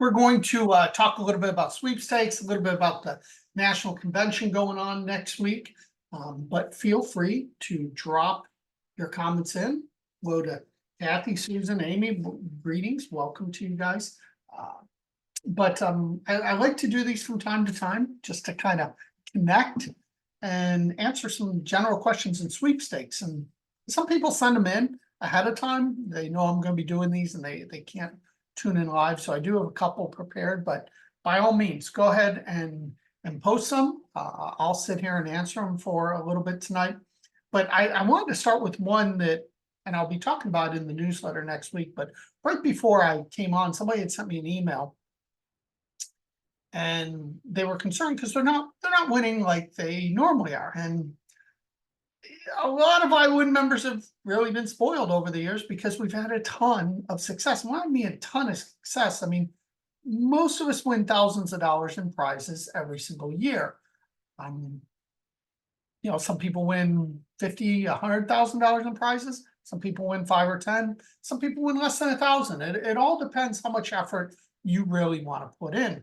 We're going to talk a little bit about sweepstakes, a little bit about the national convention going on next week. But feel free to drop your comments in. Hello to Kathy, Susan, Amy, greetings, welcome to you guys. I like to do these from time to time just to kind of connect and answer some general questions in sweepstakes. And some people send them in ahead of time. They know I'm going to be doing these and they can't tune in live. So I do have a couple prepared, but by all means, go ahead and post some. I'll sit here and answer them for a little bit tonight. But I wanted to start with one that, and I'll be talking about in the newsletter next week, but right before I came on, somebody had sent me an email and they were concerned because they're not winning like they normally are. And a lot of iWIN members have really been spoiled over the years because we've had a ton of success. When I mean a ton of success, I mean most of us win thousands of dollars in prizes every single year. Some people win $50,000-$100,000 in prizes. Some people win 5 or 10. Some people win less than 1,000. It all depends how much effort you really want to put in.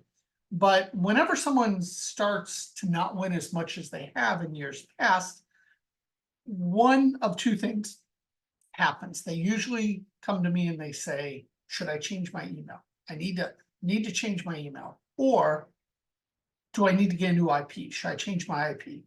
But whenever someone starts to not win as much as they have in years past, one of two things happens. They usually come to me and they say, should I change my email? I need to change my email. Or do I need to get a new IP? Should I change my IP?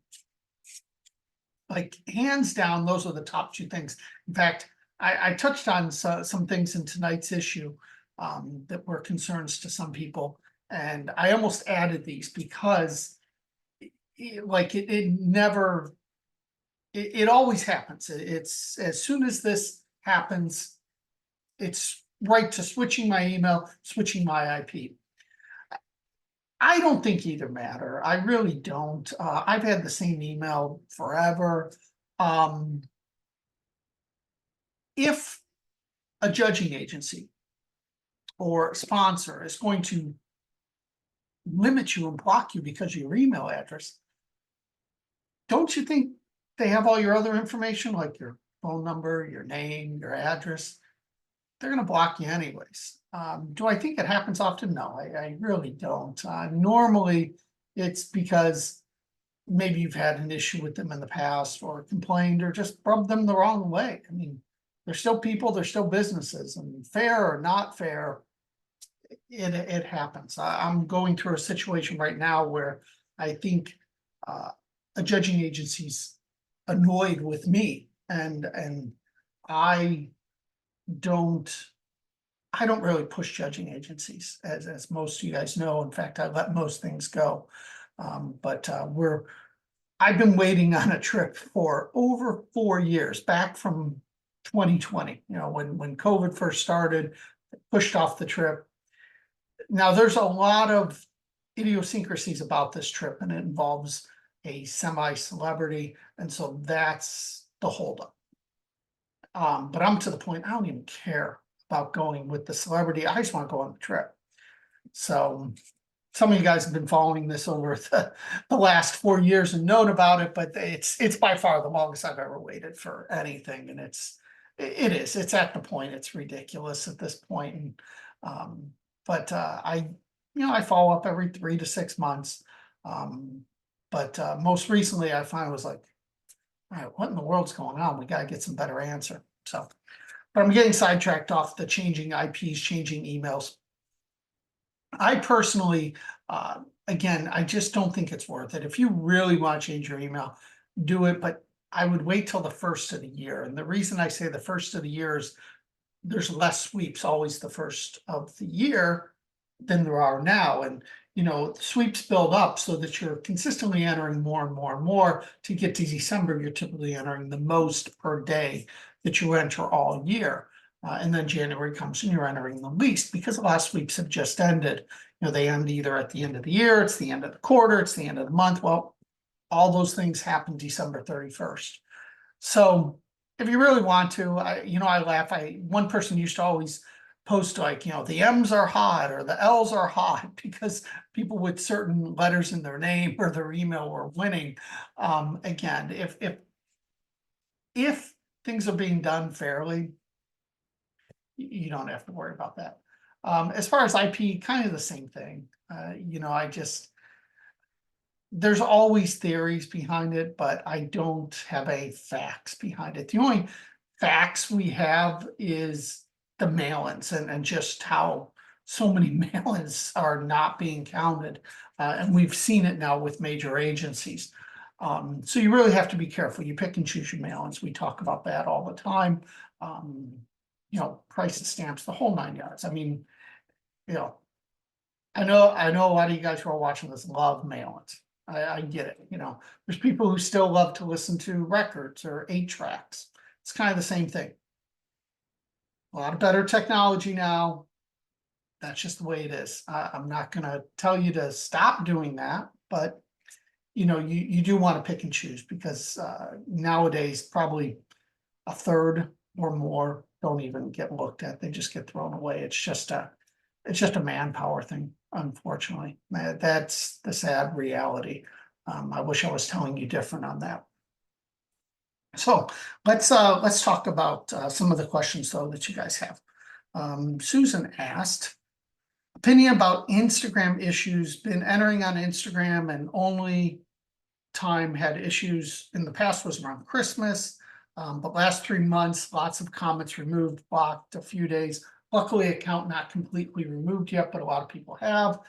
Like hands down, those are the top two things. In fact, I touched on some things in tonight's issue that were concerns to some people. And I almost added these because it always happens. It's as soon as this happens, it's right to switching my email, switching my IP. I don't think either matter. I really don't. I've had the same email forever. If a judging agency or sponsor is going to limit you and block you because of your email address, don't you think they have all your other information, like your phone number, your name, your address? They're going to block you anyways. Do I think it happens often? No, I really don't. Normally, it's because maybe you've had an issue with them in the past or complained or just rubbed them the wrong way. I mean, they're still people, they're still businesses, and fair or not fair, it happens. I'm going through a situation right now where I think a judging agency's annoyed with me, and I don't really push judging agencies, as most of you guys know. In fact, I let most things go. I've been waiting on a trip for over 4 years, back from 2020, when COVID first started, pushed off the trip. Now, there's a lot of idiosyncrasies about this trip, and it involves a semi-celebrity, and so that's the holdup. But I'm to the point, I don't even care about going with the celebrity. I just want to go on the trip. So some of you guys have been following this over the last 4 years and known about it, but it's by far the longest I've ever waited for anything. And it's at the point, it's ridiculous at this point. And I follow up every 3 to 6 months. Most recently I finally was like, all right, what in the world's going on? We got to get some better answer. So, but I'm getting sidetracked off the changing IPs, changing emails. I personally, again, I just don't think it's worth it. If you really want to change your email, do it. But I would wait till the first of the year. And the reason I say the first of the year is there's less sweeps always the first of the year than there are now. And sweeps build up so that you're consistently entering more and more and more. To get to December, you're typically entering the most per day that you enter all year. And then January comes and you're entering the least because a lot of sweeps have just ended. They end either at the end of the year, it's the end of the quarter, it's the end of the month. Well, all those things happen December 31st. So if you really want to, I laugh. One person used to always post like, the M's are hot or the L's are hot because people with certain letters in their name or their email were winning. Again, if things are being done fairly, you don't have to worry about that. As far as IP, kind of the same thing. You know, there's always theories behind it, but I don't have any facts behind it. The only facts we have is the mail-ins and just how so many mail-ins are not being counted. And we've seen it now with major agencies. So you really have to be careful. You pick and choose your mail-ins. We talk about that all the time. You know, prices, stamps, the whole 9 yards. I mean, you know, I know a lot of you guys who are watching this love mail-ins. I get it, you know. There's people who still love to listen to records or 8 tracks. It's kind of the same thing. A lot of better technology now. That's just the way it is. I'm not gonna tell you to stop doing that, but you know, you do want to pick and choose because nowadays probably a third or more don't even get looked at. They just get thrown away. It's just a manpower thing, unfortunately. That's the sad reality. I wish I was telling you different on that. So let's talk about some of the questions though that you guys have. Susan asked, opinion about Instagram issues, been entering on Instagram and only time had issues in the past was around Christmas. But last 3 months, lots of comments removed, blocked a few days. Luckily, account not completely removed yet, but a lot of people have.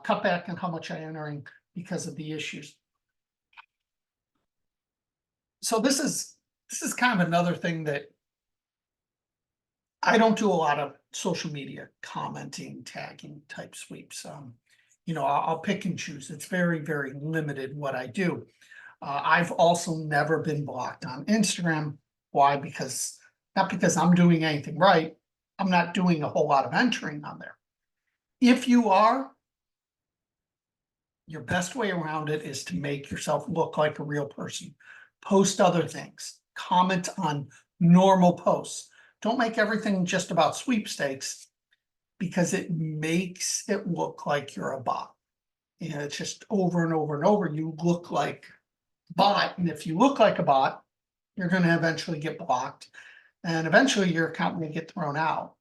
Cut back on how much I'm entering because of the issues. So this is kind of another thing that I don't do a lot of social media commenting, tagging type sweeps. You know, I'll pick and choose. It's very, very limited what I do. I've also never been blocked on Instagram. Why? Because not because I'm doing anything right. I'm not doing a whole lot of entering on there. If you are, your best way around it is to make yourself look like a real person. Post other things, comment on normal posts. Don't make everything just about sweepstakes because it makes it look like you're a bot. You know, it's just over and over and over. You look like a bot. And if you look like a bot, you're going to eventually get blocked. And eventually your account may get thrown out.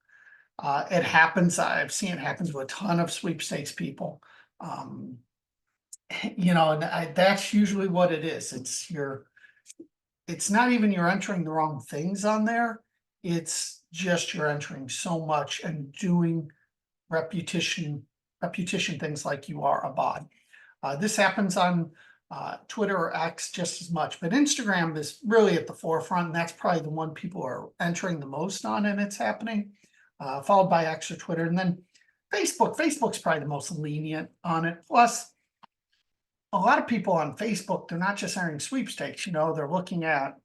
It happens. I've seen it happen to a ton of sweepstakes people. You know, and that's usually what it is. It's not even you're entering the wrong things on there. It's just you're entering so much and doing repetition things like you are a bot. This happens on Twitter or X just as much, but Instagram is really at the forefront, and that's probably the one people are entering the most on, and it's happening, followed by X or Twitter, and then Facebook. Facebook's probably the most lenient on it. Plus, a lot of people on Facebook, they're not just entering sweepstakes, you know, they're looking at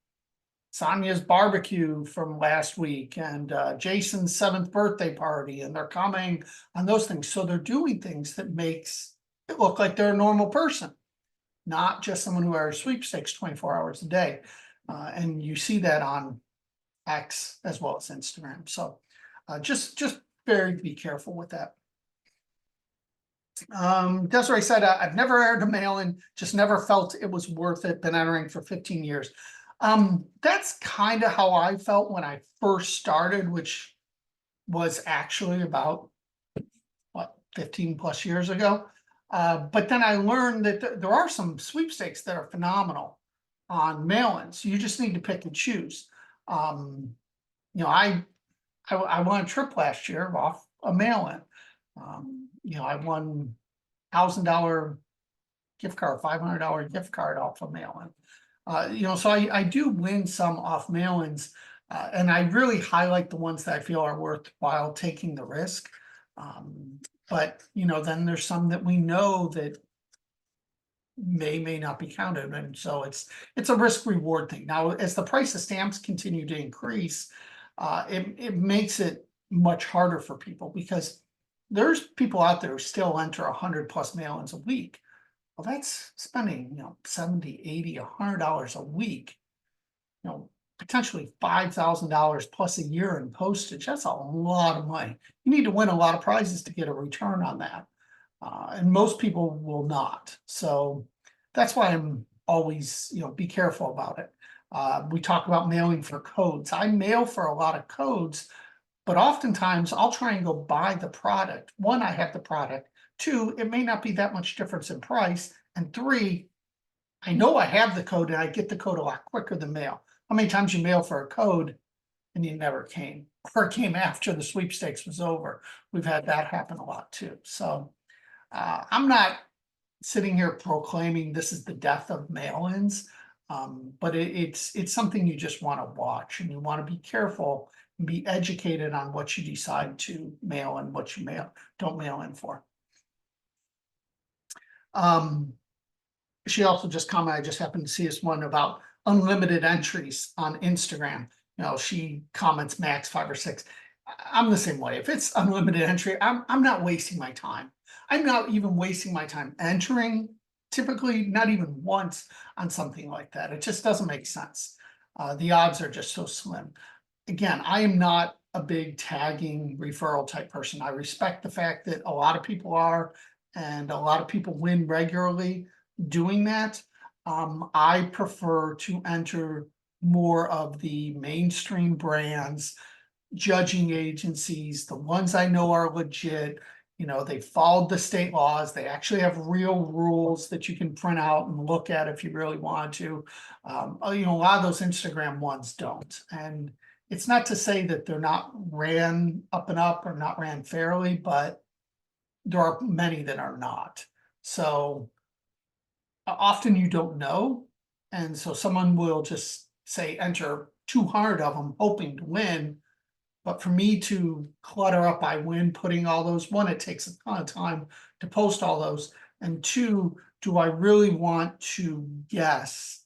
Sonia's barbecue from last week and Jason's 7th birthday party, and they're commenting on those things. So they're doing things that makes it look like they're a normal person, not just someone who enters sweepstakes 24 hours a day. And you see that on X as well as Instagram. So just very be careful with that. Desiree said, I've never entered a mail-in, just never felt it was worth it, been entering for 15 years. That's kind of how I felt when I first started, which was actually about, what, 15 plus years ago. But then I learned that there are some sweepstakes that are phenomenal on mail-ins. You just need to pick and choose. You know, I won a trip last year off a mail-in. You know, I won $1,000 gift card, $500 gift card off a mail-in. You know, so I do win some off mail-ins, and I really highlight the ones that I feel are worthwhile taking the risk. But you know, then there's some that we know that may not be counted, and so it's a risk reward thing. Now, as the price of stamps continue to increase, it makes it much harder for people because there's people out there who still enter 100+ mail-ins a week. Well, that's spending, you know, $70, $80, $100 a week, you know, potentially $5,000 plus a year in postage. That's a lot of money. You need to win a lot of prizes to get a return on that. And most people will not. So that's why I'm always, you know, be careful about it. We talk about mailing for codes. I mail for a lot of codes, But oftentimes I'll try and go buy the product. One, I have the product. Two, it may not be that much difference in price. And three, I know I have the code and I get the code a lot quicker than mail. How many times you mail for a code and you never came, or it came after the sweepstakes was over? We've had that happen a lot too. So I'm not sitting here proclaiming this is the death of mail-ins, but it's something you just want to watch, and you want to be careful and be educated on what you decide to mail and what you don't mail in for. She also just commented, I just happened to see this one about unlimited entries on Instagram. You know, she comments max 5 or 6. I'm the same way. If it's unlimited entry, I'm not wasting my time. I'm not even wasting my time entering, typically not even once on something like that. It just doesn't make sense. The odds are just so slim. Again, I am not a big tagging referral type person. I respect the fact that a lot of people are, and a lot of people win regularly doing that. I prefer to enter more of the mainstream brands, judging agencies, the ones I know are legit. You know, they followed the state laws. They actually have real rules that you can print out and look at if you really want to. You know, a lot of those Instagram ones don't. And it's not to say that they're not ran up and up or not ran fairly, but there are many that are not. So often you don't know. And so someone will just say, enter 200 of them, hoping to win. But for me to clutter up iWIN, putting all those, one, it takes a ton of time to post all those. And two, do I really want to guess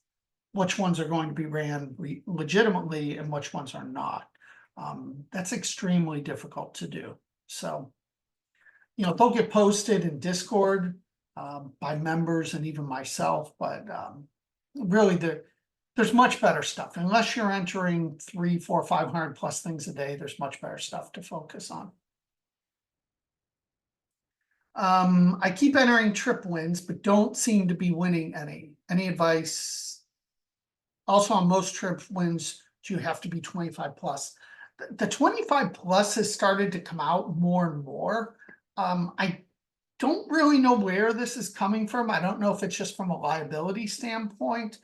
which ones are going to be ran legitimately and which ones are not? That's extremely difficult to do. So, you know, they'll get posted in Discord by members and even myself, but really there's much better stuff. Unless you're entering 300, 400, 500 plus things a day, there's much better stuff to focus on. I keep entering trip wins, but don't seem to be winning any. Any advice? Also, on most trip wins, do you have to be 25 plus? The 25 plus has started to come out more and more. I don't really know where this is coming from. I don't know if it's just from a liability standpoint.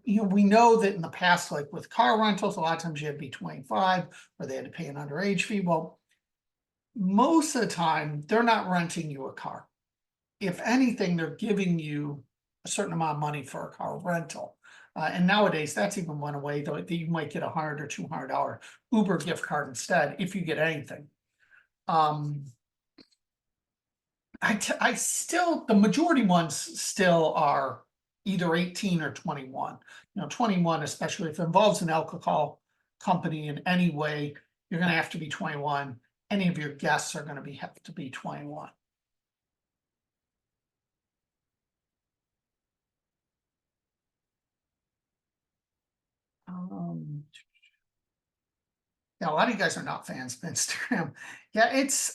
You know, we know that in the past, like with car rentals, a lot of times you had to be 25 or they had to pay an underage fee. Well, most of the time, they're not renting you a car. If anything, they're giving you a certain amount of money for a car rental. And nowadays, that's even went away, though you might get $100 or $200 Uber gift card instead, if you get anything. I still, the majority ones still are either 18 or 21. You know, 21, especially if it involves an alcohol company in any way, you're going to have to be 21. Any of your guests are going to have to be 21. Yeah, a lot of you guys are not fans of Instagram. Yeah, it is.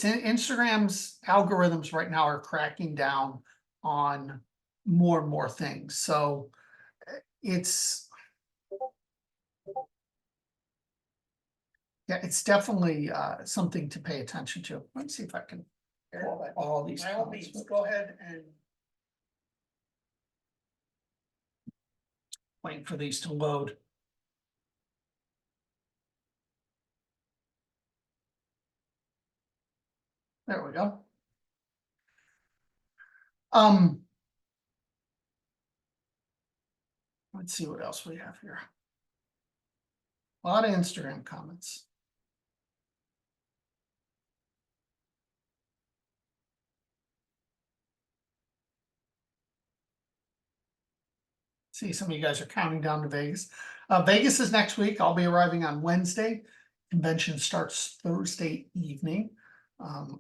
Instagram's algorithms right now are cracking down on more and more things. So it's yeah, it's definitely something to pay attention to. Let's see if I can pull all these comments. Go ahead and wait for these to load. There we go. Let's see what else we have here. A lot of Instagram comments. See, some of you guys are counting down to Vegas. Vegas is next week. I'll be arriving on Wednesday. Convention starts Thursday evening.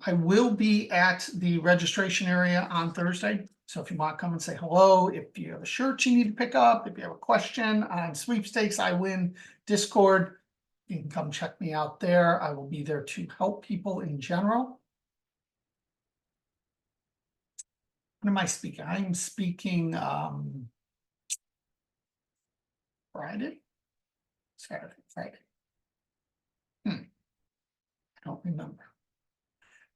I will be at the registration area on Thursday. So if you want to come and say hello, if you have a shirt you need to pick up, if you have a question on sweepstakes, iWIN, Discord, you can come check me out there. I will be there to help people in general. What am I speaking? I'm speaking Friday. Saturday, Friday. I don't remember.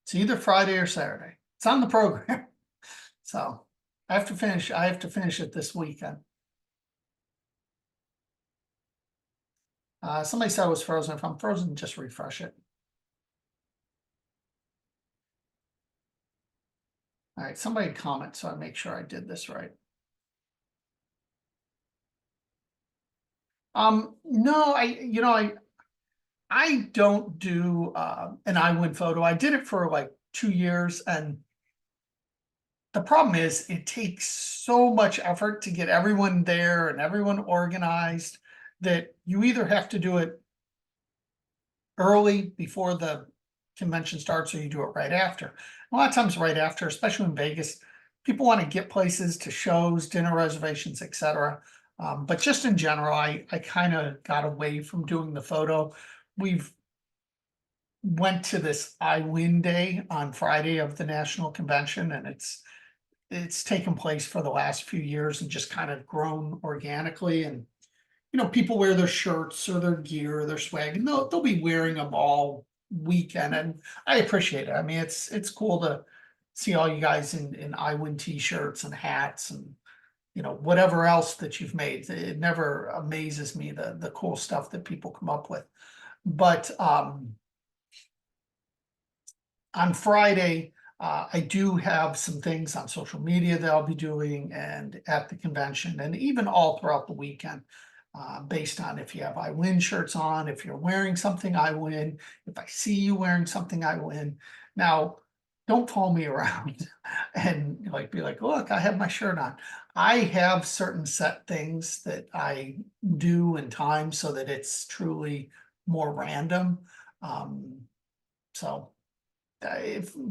It's either Friday or Saturday. It's on the program. So I have to finish it this weekend. Somebody said I was frozen. If I'm frozen, just refresh it. All right, somebody comment so I make sure I did this right. No, I don't do an iWIN photo. I did it for like 2 years, and the problem is it takes so much effort to get everyone there and everyone organized that you either have to do it early before the convention starts or you do it right after. A lot of times right after, especially in Vegas, people want to get places to shows, dinner reservations, etc. But just in general, I kind of got away from doing the photo. We've went to this iWIN day on Friday of the national convention, and it's taken place for the last few years and just kind of grown organically. And people wear their shirts or their gear or their swag, and they'll be wearing them all weekend, and I appreciate it. I mean, it's cool to see all you guys in iWIN t-shirts and hats and whatever else that you've made. It never amazes me the cool stuff that people come up with. But on Friday, I do have some things on social media that I'll be doing and at the convention, and even all throughout the weekend, based on if you have iWIN shirts on, if you're wearing something iWIN, if I see you wearing something iWIN. Now, don't follow me around and be like, look, I have my shirt on. I have certain set things that I do in time so that it's truly more random. So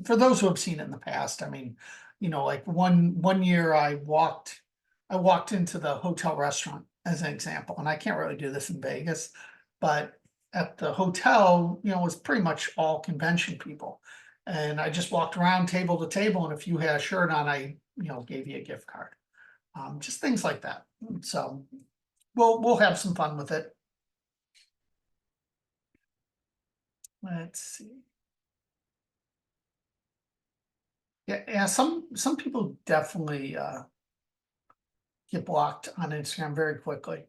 for those who have seen it in the past, I mean, like one year I walked into the hotel restaurant as an example, and I can't really do this in Vegas, but at the hotel, it was pretty much all convention people. And I just walked around table to table, and if you had a shirt on, I, gave you a gift card. Just things like that. So we'll have some fun with it. Let's see. Yeah, some people definitely get blocked on Instagram very quickly.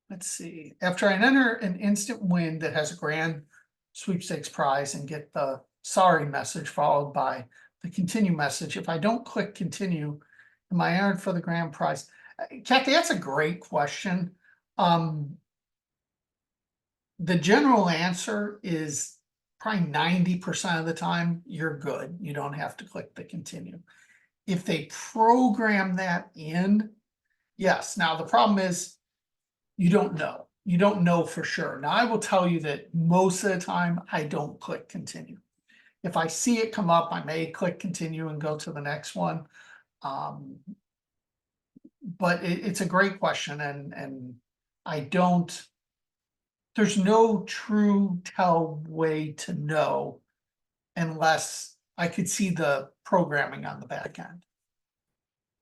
Let's see. After I enter an instant win that has a grand sweepstakes prize and get the sorry message followed by the continue message, if I don't click continue, am I entered for the grand prize? Kathy, that's a great question. The general answer is probably 90% of the time you're good. You don't have to click the continue. If they program that in, yes. Now the problem is you don't know. You don't know for sure. Now I will tell you that most of the time I don't click continue. If I see it come up, I may click continue and go to the next one. But it's a great question, and I don't. There's no true tell way to know unless I could see the programming on the back end.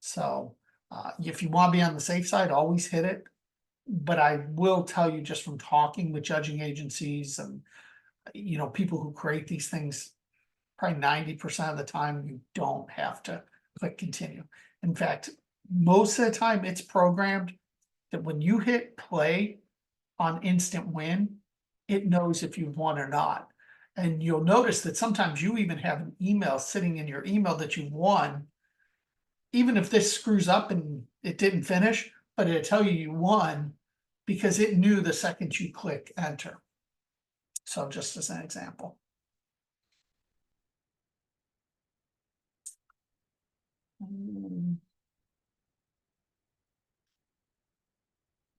So if you want to be on the safe side, always hit it. But I will tell you, just from talking with judging agencies and people who create these things, probably 90% of the time you don't have to click continue. In fact, most of the time it's programmed that when you hit play on instant win, it knows if you've won or not. And you'll notice that sometimes you even have an email sitting in your email that you won. Even if this screws up and it didn't finish, but it'll tell you won because it knew the second you click enter. So just as an example.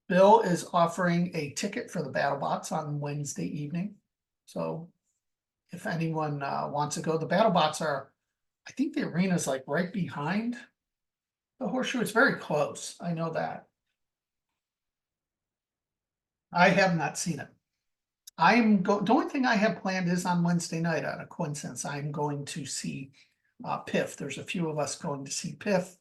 Bill is offering a ticket for the BattleBots on Wednesday evening. So if anyone wants to go, the BattleBots are, I think the arena is like right behind the Horseshoe. It's very close. I know that. I have not seen it. The only thing I have planned is on Wednesday night, out of coincidence, I'm going to see Piff. There's a few of us going to see Piff.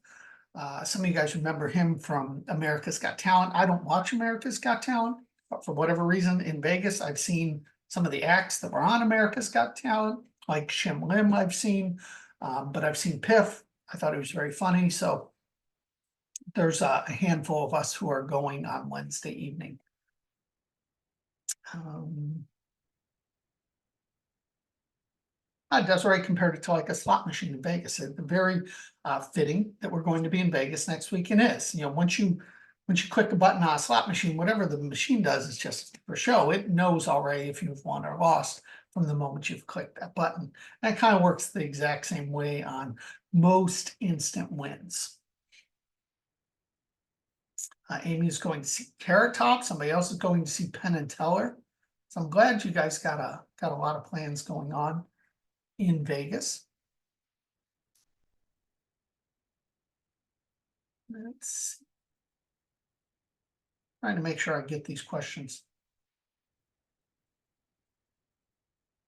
Some of you guys remember him from America's Got Talent. I don't watch America's Got Talent, but for whatever reason in Vegas, I've seen some of the acts that were on America's Got Talent, like Shim Lim I've seen, but I've seen Piff. I thought it was very funny. So there's a handful of us who are going on Wednesday evening. Desiree compared it to like a slot machine in Vegas. It's very fitting that we're going to be in Vegas next week, and is, you know, once you click a button on a slot machine, whatever the machine does is just for show. It knows already if you've won or lost from the moment you've clicked that button. And it kind of works the exact same way on most instant wins. Amy's going to see Carrot Top. Somebody else is going to see Penn and Teller. So I'm glad you guys got a lot of plans going on in Vegas. Let's see. Trying to make sure I get these questions.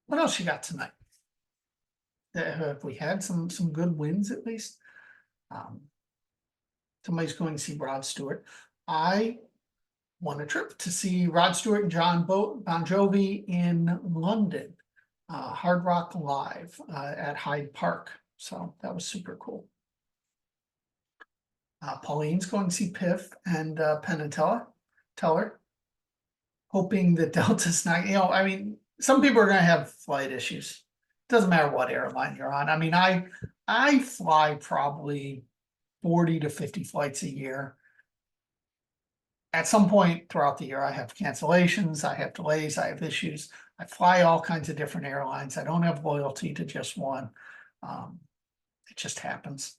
What else you got tonight? Have we had some good wins at least? Somebody's going to see Rod Stewart. I won a trip to see Rod Stewart and John Bon Jovi in London, Hard Rock Live at Hyde Park. So that was super cool. Pauline's going to see Piff and Penn and Teller, hoping that Delta's not, you know, I mean, some people are going to have flight issues. Doesn't matter what airline you're on. I mean, I fly probably 40 to 50 flights a year. At some point throughout the year, I have cancellations, I have delays, I have issues. I fly all kinds of different airlines. I don't have loyalty to just one. It just happens.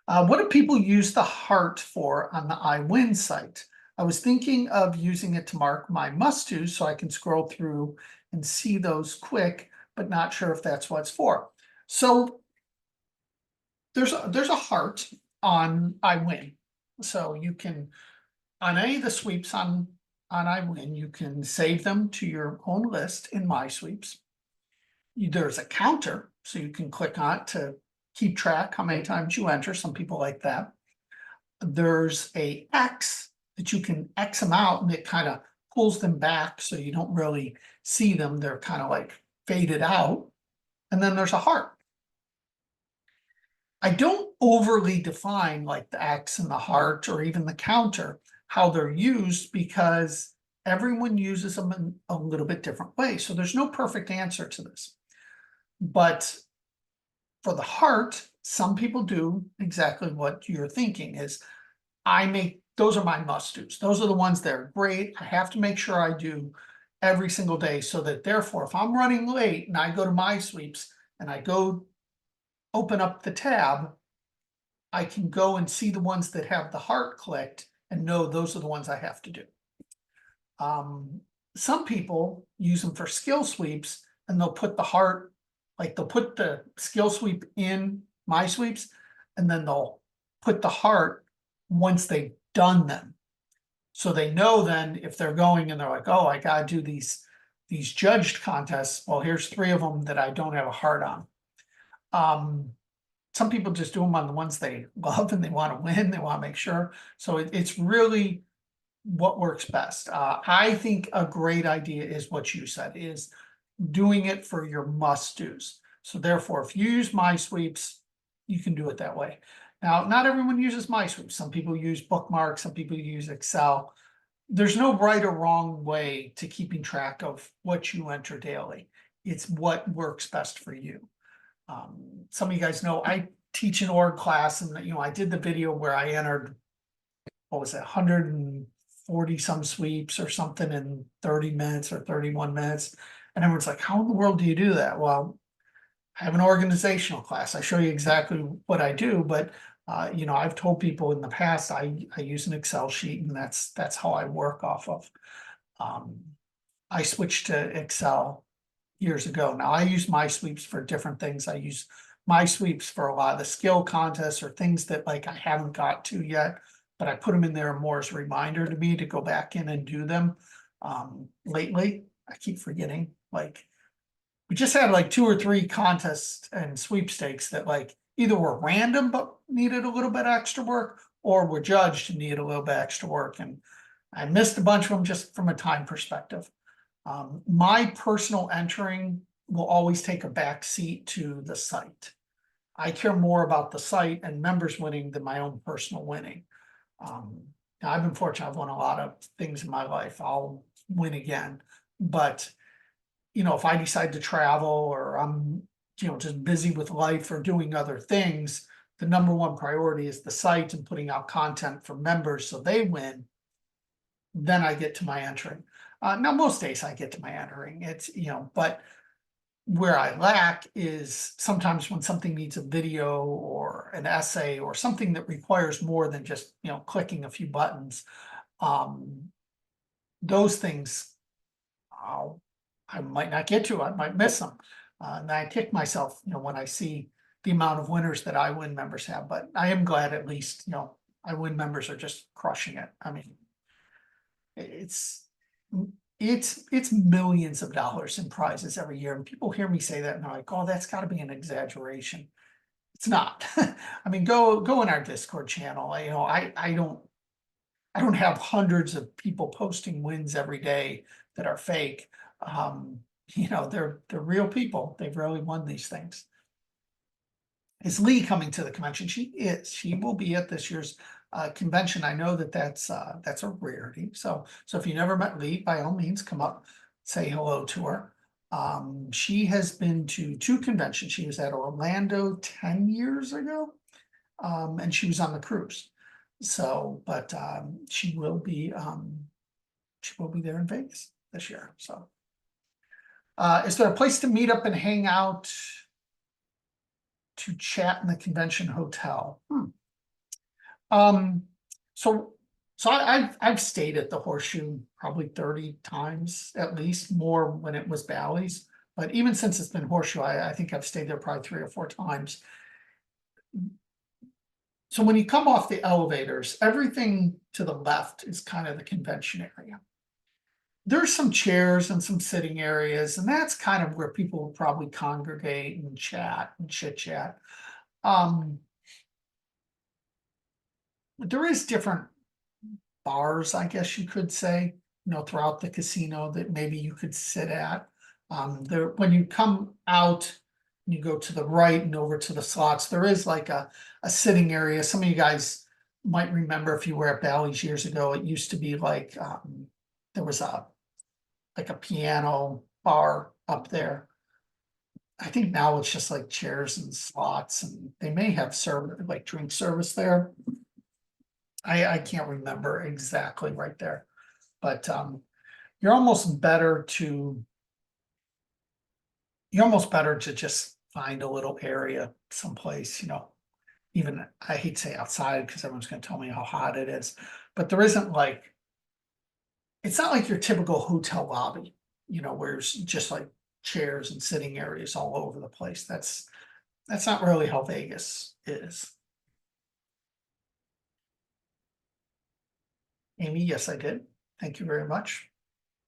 What do people use the heart for on the iWIN site? I was thinking of using it to mark my must-dos so I can scroll through and see those quick, but not sure if that's what it's for. So there's a heart on iWIN. So you can, on any of the sweeps on iWIN, you can save them to your own list in My Sweeps. There's a counter, so you can click on it to keep track how many times you enter. Some people like that. There's a X that you can X them out, and it kind of pulls them back so you don't really see them. They're kind of like faded out. And then there's a heart. I don't overly define like the X and the heart or even the counter, how they're used, because everyone uses them in a little bit different way. So there's no perfect answer to this. But for the heart, some people do exactly what you're thinking is, those are my must-dos. Those are the ones that are great. I have to make sure I do every single day, so that therefore, if I'm running late and I go to My Sweeps and I go open up the tab, I can go and see the ones that have the heart clicked and know those are the ones I have to do. Some people use them for skill sweeps, and they'll put the heart, like they'll put the skill sweep in My Sweeps, and then they'll put the heart once they've done them. So they know then if they're going and they're like, oh, I gotta do these judged contests. Well, here's 3 of them that I don't have a heart on. Some people just do them on the ones they love and they want to win, they want to make sure. So it's really what works best. I think a great idea is what you said, is doing it for your must-dos. So therefore, if you use My Sweeps, you can do it that way. Now, not everyone uses My Sweeps. Some people use bookmarks, some people use Excel. There's no right or wrong way to keeping track of what you enter daily. It's what works best for you. Some of you guys know I teach an org class, and I did the video where I entered, what was it, 140 some sweeps or something in 30 minutes or 31 minutes. And everyone's like, how in the world do you do that? Well, I have an organizational class. I show you exactly what I do, but I've told people in the past I use an Excel sheet, and that's how I work off of. I switched to Excel years ago. Now I use My Sweeps for different things. I use My Sweeps for a lot of the skill contests or things that like I haven't got to yet, but I put them in there more as a reminder to me to go back in and do them. Lately, I keep forgetting, like we just had like 2 or 3 contests and sweepstakes that like either were random but needed a little bit extra work, or were judged and needed a little bit extra work. And I missed a bunch of them just from a time perspective. My personal entering will always take a back seat to the site. I care more about the site and members winning than my own personal winning. Now I've been fortunate, I've won a lot of things in my life. I'll win again. But, if I decide to travel, or I'm, just busy with life or doing other things, the number one priority is the site and putting out content for members so they win. Then I get to my entering. Now, most days I get to my entering. It's, but where I lack is sometimes when something needs a video or an essay or something that requires more than just, clicking a few buttons. Those things I might not get to, I might miss them. And I kick myself, when I see the amount of winners that iWIN members have, but I am glad at least, iWIN members are just crushing it. I mean, it's millions of dollars in prizes every year. And people hear me say that and they're like, oh, that's gotta be an exaggeration. It's not. I mean, go in our Discord channel. I don't have hundreds of people posting wins every day that are fake. They're real people. They've really won these things. Is Lee coming to the convention? She is. She will be at this year's convention. I know that's a rarity. So if you never met Lee, by all means, come up, say hello to her. She has been to 2 conventions. She was at Orlando 10 years ago, and she was on the cruise. So, but she will be there in Vegas this year. So, is there a place to meet up and hang out to chat in the convention hotel? So I've stayed at the Horseshoe probably 30 times, at least, more when it was Bally's. But even since it's been Horseshoe, I think I've stayed there probably 3 or 4 times. So when you come off the elevators, everything to the left is kind of the convention area. There's some chairs and some sitting areas, and that's kind of where people will probably congregate and chat and chit chat. There is different bars, I guess you could say, throughout the casino that maybe you could sit at. When you come out, you go to the right and over to the slots, there is like a sitting area. Some of you guys might remember, if you were at Bally's years ago, it used to be like there was a piano bar up there. I think now it's just like chairs and slots, and they may have like drink service there. I can't remember exactly right there, but you're almost better to just find a little area someplace, even, I hate to say outside because everyone's going to tell me how hot it is, but there isn't like, it's not like your typical hotel lobby, where it's just like chairs and sitting areas all over the place. That's not really how Vegas is. Amy, yes, I did. Thank you very much.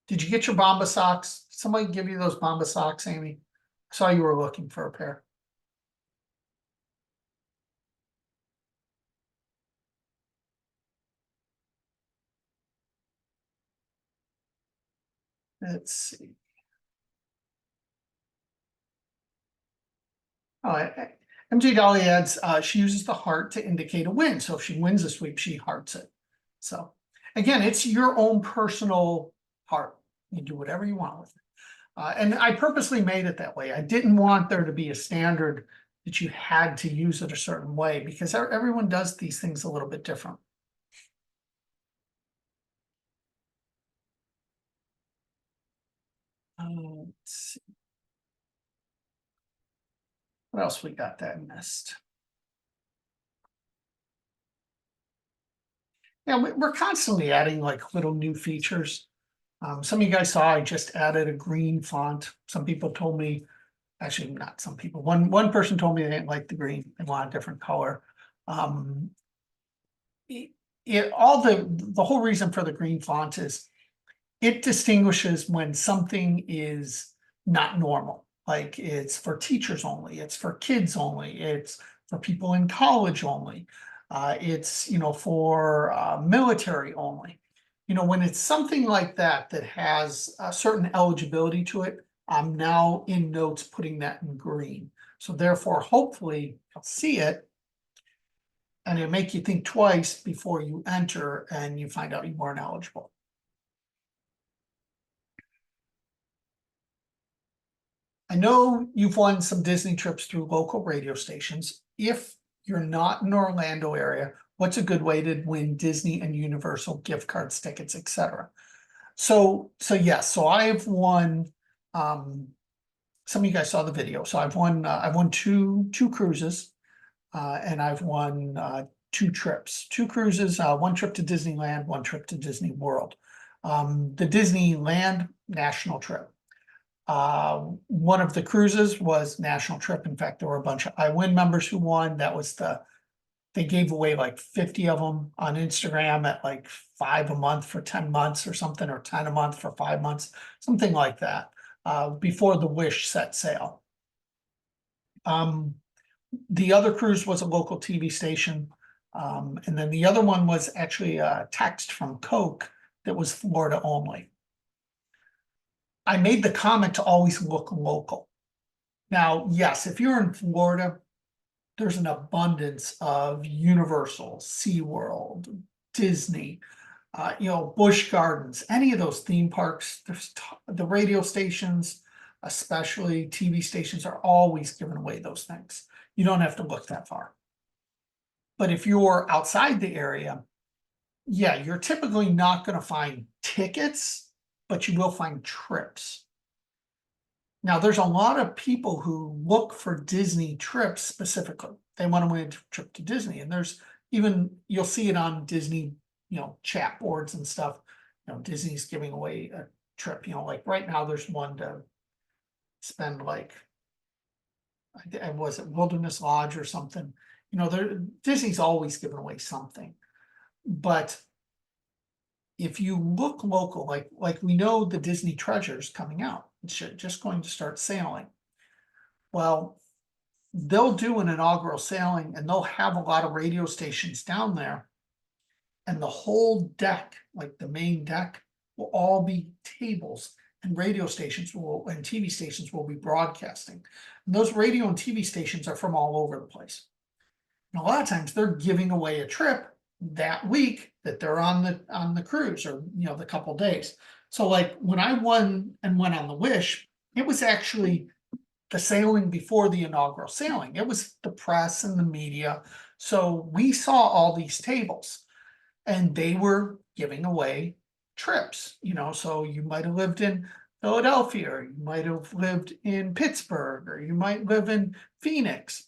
Did you get your Bomba socks? Did somebody give you those Bomba socks, Amy? I saw you were looking for a pair. Let's see. Oh, MJ Dolly adds, she uses the heart to indicate a win. So if she wins a sweep, she hearts it. So again, it's your own personal heart. You do whatever you want with it. And I purposely made it that way. I didn't want there to be a standard that you had to use it a certain way, because everyone does these things a little bit different. Let's see. What else we got that missed? Yeah, we're constantly adding like little new features. Some of you guys saw I just added a green font. Some people told me, actually not some people, one person told me they didn't like the green, they want a different color. All the whole reason for the green font is it distinguishes when something is not normal. Like it's for teachers only, it's for kids only, it's for people in college only. It's, for military only. When it's something like that that has a certain eligibility to it, I'm now in notes putting that in green. So therefore, hopefully, you'll see it and it'll make you think twice before you enter and you find out you weren't eligible. I know you've won some Disney trips through local radio stations. If you're not in the Orlando area, what's a good way to win Disney and Universal gift cards, tickets, etc.? So yes, so I've won. Some of you guys saw the video. So I've won two cruises, and I've won two trips, two cruises, one trip to Disneyland, one trip to Disney World. The Disneyland national trip. One of the cruises was national trip. In fact, there were a bunch of iWIN members who won. That was they gave away like 50 of them on Instagram at like 5 a month for 10 months or something, or 10 a month for 5 months, something like that, before the Wish set sail. The other cruise was a local TV station. And then the other one was actually a text from Coke that was Florida only. I made the comment to always look local. Now, yes, if you're in Florida, there's an abundance of Universal, SeaWorld, Disney, Busch Gardens, any of those theme parks. There's the radio stations, especially TV stations, are always giving away those things. You don't have to look that far. But if you're outside the area, yeah, you're typically not going to find tickets, but you will find trips. Now, there's a lot of people who look for Disney trips specifically. They want to win a trip to Disney, and there's even, you'll see it on Disney, chat boards and stuff. Disney's giving away a trip. Like right now, there's one to spend like, was it Wilderness Lodge or something? Disney's always giving away something, but if you look local, like we know the Disney Treasure's coming out, it's just going to start sailing. Well, they'll do an inaugural sailing and they'll have a lot of radio stations down there. And the whole deck, like the main deck, will all be tables, and radio stations and TV stations will be broadcasting. And those radio and TV stations are from all over the place. And a lot of times they're giving away a trip that week that they're on the cruise, or the couple days. So like when I won and went on the Wish, it was actually the sailing before the inaugural sailing. It was the press and the media. So we saw all these tables and they were giving away trips, so you might have lived in Philadelphia, or you might have lived in Pittsburgh, or you might live in Phoenix.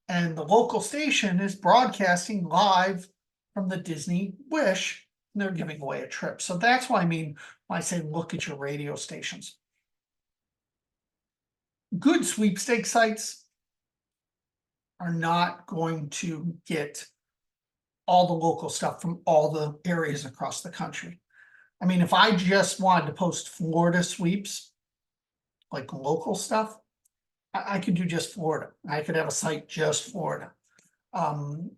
And the local station is broadcasting live from the Disney Wish, and they're giving away a trip. So that's what I mean when I say look at your radio stations. Good sweepstakes sites are not going to get all the local stuff from all the areas across the country. I mean, if I just wanted to post Florida sweeps, like local stuff, I could do just Florida. I could have a site just Florida.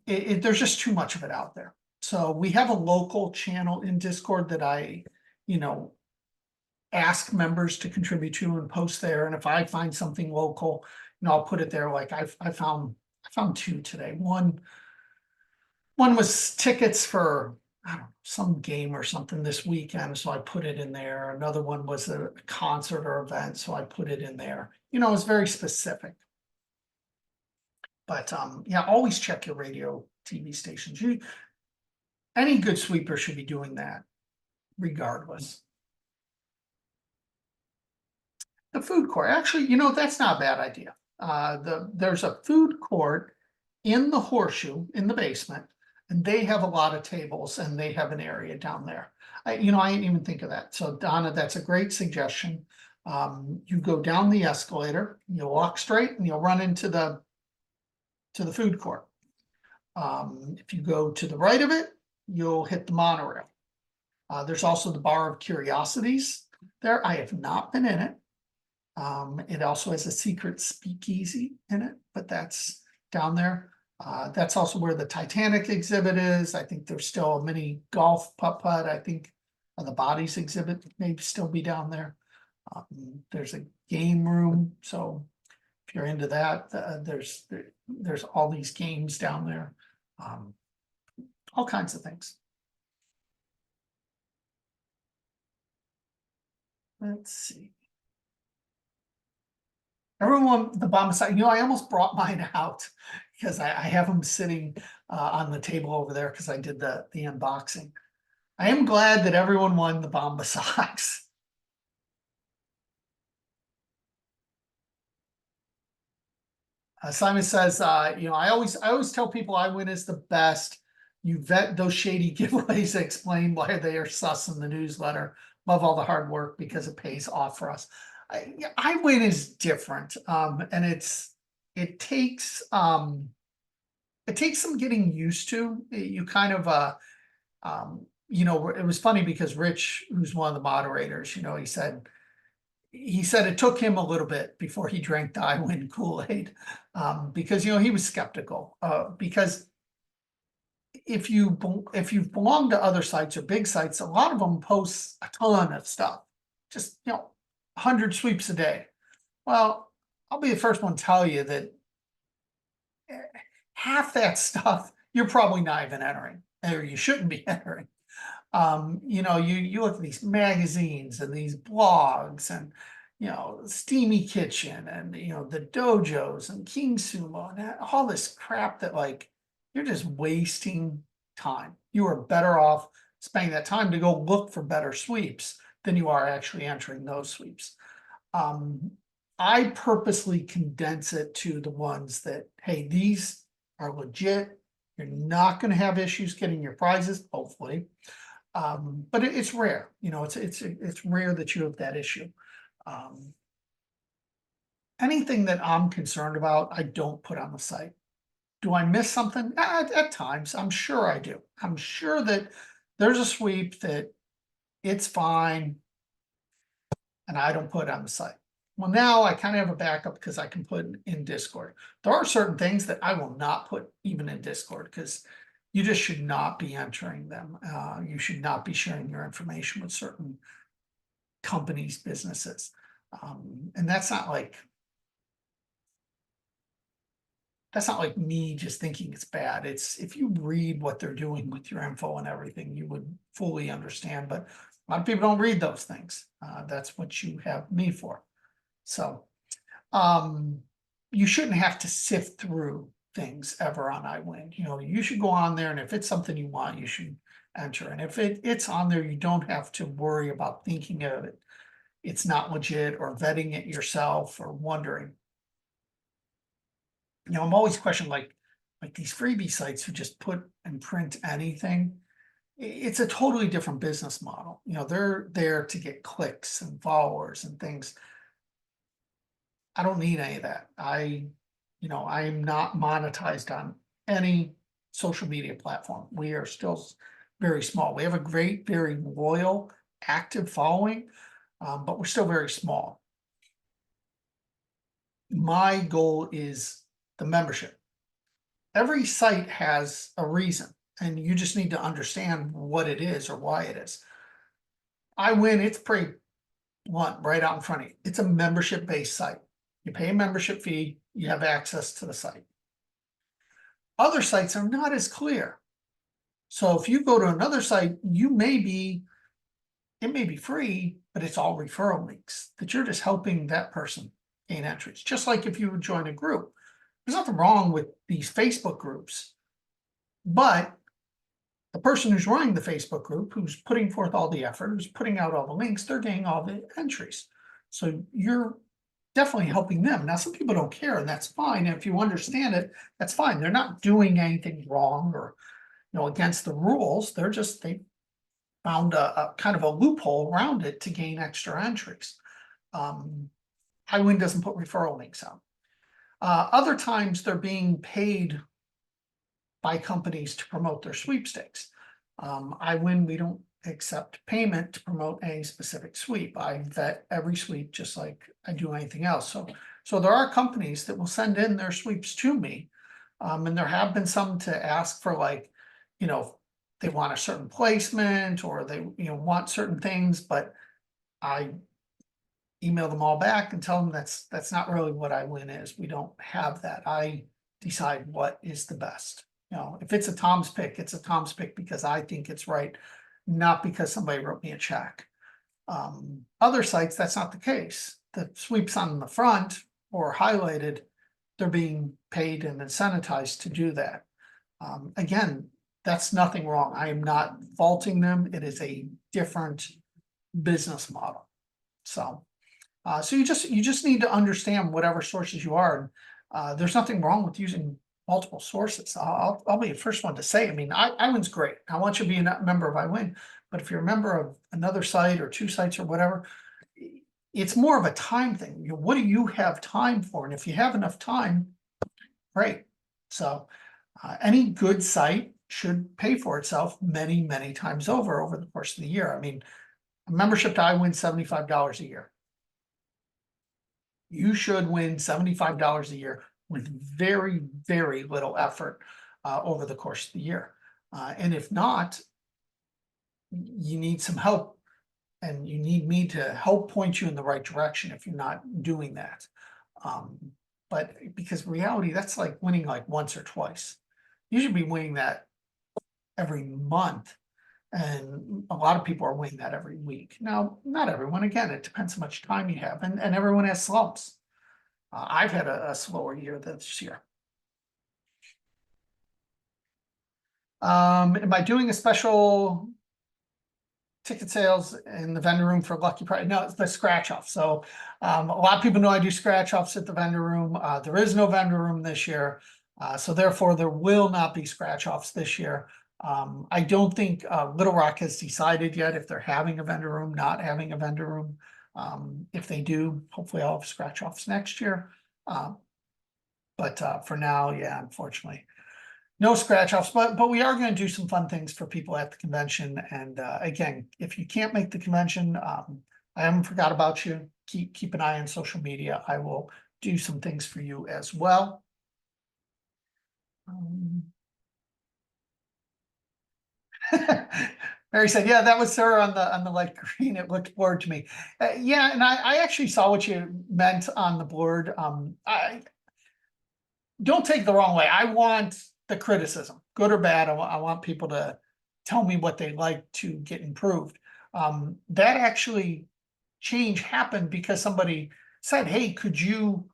There's just too much of it out there. So we have a local channel in Discord that I, ask members to contribute to and post there. And if I find something local, I'll put it there. Like I found two today. One was tickets for, I don't know, some game or something this weekend, so I put it in there. Another one was a concert or event, so I put it in there. It's very specific. But yeah, always check your radio, TV stations. Any good sweeper should be doing that, regardless. The food court, actually, that's not a bad idea. There's a food court in the Horseshoe in the basement, and they have a lot of tables, and they have an area down there. I didn't even think of that. So Donna, that's a great suggestion. You go down the escalator, you walk straight, and you'll run into the food court. If you go to the right of it, you'll hit the monorail. There's also the Bar of Curiosities there. I have not been in it. It also has a secret speakeasy in it, but that's down there. That's also where the Titanic exhibit is. I think there's still a mini golf putt-putt. I think the bodies exhibit may still be down there. There's a game room, so if you're into that, there's all these games down there. All kinds of things. Let's see. Everyone, the bomb side, I almost brought mine out because I have them sitting on the table over there because I did the unboxing. I am glad that everyone won the Bomba socks. Simon says, I always tell people iWIN is the best. You vet those shady giveaways, explain why they are sus in the newsletter. Love all the hard work because it pays off for us. iWIN is different, and it takes some getting used to. You kind of it was funny because Rich, who's one of the moderators, he said it took him a little bit before he drank the iWIN Kool-Aid, because he was skeptical. Because if you belong to other sites or big sites, a lot of them post a ton of stuff, just 100 sweeps a day. Well, I'll be the first one to tell you that half that stuff you're probably not even entering, or you shouldn't be entering. You look at these magazines and these blogs and, Steamy Kitchen and, the dojos and King Sumo and all this crap that you're just wasting time. You are better off spending that time to go look for better sweeps than you are actually entering those sweeps. I purposely condense it to the ones that, hey, these are legit. You're not going to have issues getting your prizes, hopefully. But it's rare, it's rare that you have that issue. Anything that I'm concerned about, I don't put on the site. Do I miss something? At times, I'm sure I do. I'm sure that there's a sweep that it's fine and I don't put it on the site. Well, now I kind of have a backup because I can put in Discord. There are certain things that I will not put even in Discord because you just should not be entering them. You should not be sharing your information with certain companies, businesses. And that's not like me just thinking it's bad. It's if you read what they're doing with your info and everything, you would fully understand. But a lot of people don't read those things. That's what you have me for. So you shouldn't have to sift through things ever on iWIN. You should go on there, and if it's something you want, you should enter. And if it's on there, you don't have to worry about thinking of it. It's not legit or vetting it yourself or wondering. I'm always questioning like these freebie sites who just put and print anything. It's a totally different business model. They're there to get clicks and followers and things. I don't need any of that. I am not monetized on any social media platform. We are still very small. We have a great, very loyal, active following, but we're still very small. My goal is the membership. Every site has a reason, and you just need to understand what it is or why it is. iWIN, it's pretty blunt, right out in front of you. It's a membership-based site. You pay a membership fee, you have access to the site. Other sites are not as clear. So if you go to another site, it may be free, but it's all referral links that you're just helping that person gain entries. Just like if you would join a group. There's nothing wrong with these Facebook groups, but the person who's running the Facebook group, who's putting forth all the effort, who's putting out all the links, they're getting all the entries. So you're definitely helping them. Now, some people don't care, and that's fine. And if you understand it, that's fine. They're not doing anything wrong or against the rules. They found a kind of a loophole around it to gain extra entries. iWIN doesn't put referral links out. Other times they're being paid by companies to promote their sweepstakes. iWIN, we don't accept payment to promote any specific sweep. I vet every sweep just like I do anything else. So there are companies that will send in their sweeps to me, And there have been some to ask for, like, you know, they want a certain placement or they, want certain things, but I email them all back and tell them that's not really what iWIN is. We don't have that. I decide what is the best. If it's a Tom's pick, it's a Tom's pick because I think it's right, not because somebody wrote me a check. Other sites, that's not the case. The sweeps on the front or highlighted, they're being paid and incentivized to do that. Again, that's nothing wrong. I am not faulting them. It is a different business model. So you just need to understand whatever sources you are. There's nothing wrong with using multiple sources. I'll be the first one to say, I mean, iWIN's great. I want you to be a member of iWIN, but if you're a member of another site or two sites or whatever, it's more of a time thing. What do you have time for? And if you have enough time, great. So any good site should pay for itself many, many times over the course of the year. I mean, a membership to iWIN $75 a year. You should win $75 a year with very, very little effort over the course of the year. And if not, you need some help and you need me to help point you in the right direction if you're not doing that. But because reality, that's like winning like once or twice. You should be winning that every month. And a lot of people are winning that every week. Now, not everyone, again, it depends how much time you have, and everyone has slumps. I've had a slower year this year. Am I doing a special ticket sales in the vendor room for Lucky Prize? No, it's the scratch off. So a lot of people know I do scratch offs at the vendor room. There is no vendor room this year. So therefore there will not be scratch offs this year. I don't think Little Rock has decided yet if they're having a vendor room, not having a vendor room. If they do, hopefully I'll have scratch offs next year. But for now, yeah, unfortunately, no scratch offs, but we are going to do some fun things for people at the convention. And again, if you can't make the convention, I haven't forgot about you. Keep an eye on social media. I will do some things for you as well. Mary said, "Yeah, that was her on the light green. It looked blurred to me." Yeah, and I actually saw what you meant on the board. I don't take it the wrong way. I want the criticism, good or bad. I want people to tell me what they like to get improved. That actually change happened because somebody said, "Hey, could you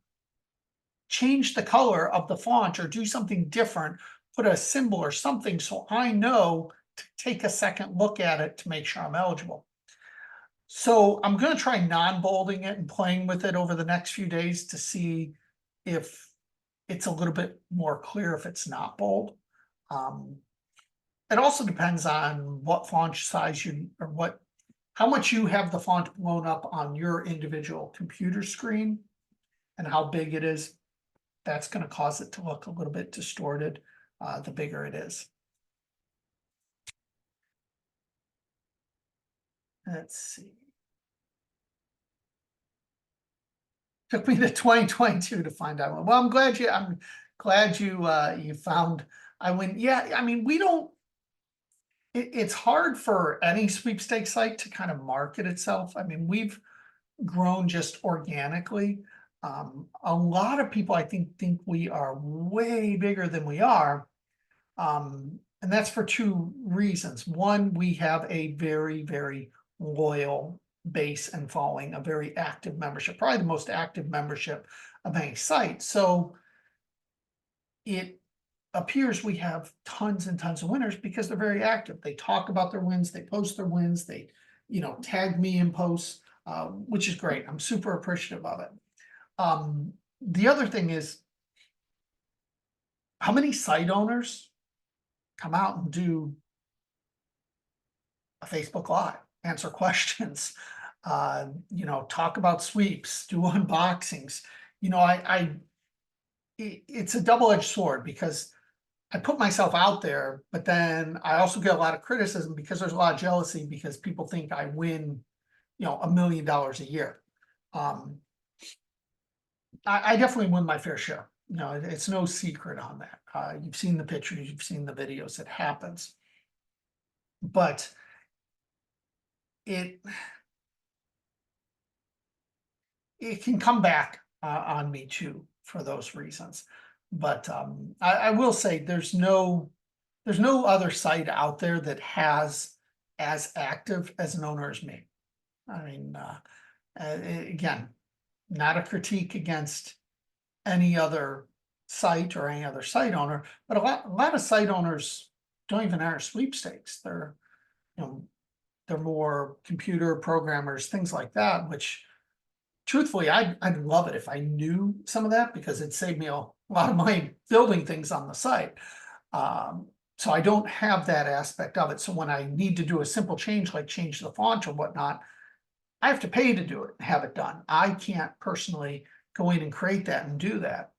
change the color of the font or do something different, put a symbol or something so I know to take a second look at it to make sure I'm eligible." So I'm going to try non-bolding it and playing with it over the next few days to see if it's a little bit more clear if it's not bold. It also depends on what font size how much you have the font blown up on your individual computer screen and how big it is. That's going to cause it to look a little bit distorted, the bigger it is. Let's see. Took me to 2022 to find out. Well, I'm glad you found iWIN. Yeah, I mean, it's hard for any sweepstakes site to kind of market itself. I mean, we've grown just organically. A lot of people, I think we are way bigger than we are. And that's for two reasons. One, we have a very, very loyal base and following, a very active membership, probably the most active membership of any site. So it appears we have tons and tons of winners because they're very active. They talk about their wins, they post their wins, they, tag me in posts, which is great. I'm super appreciative of it. The other thing is, how many site owners come out and do a Facebook Live, answer questions, talk about sweeps, do unboxings? It's a double-edged sword because I put myself out there, but then I also get a lot of criticism because there's a lot of jealousy because people think I win, $1 million a year. I definitely win my fair share. No, it's no secret on that. You've seen the pictures, you've seen the videos, it happens. But it it can come back on me too for those reasons. But I will say there's no other site out there that has as active as an owner as me. I mean, again, not a critique against any other site or any other site owner, but a lot of site owners don't even enter sweepstakes. You know, they're more computer programmers, things like that, which truthfully, I'd love it if I knew some of that because it saved me a lot of money building things on the site. So I don't have that aspect of it. So when I need to do a simple change, like change the font or whatnot, I have to pay to do it and have it done. I can't personally go in and create that and do that.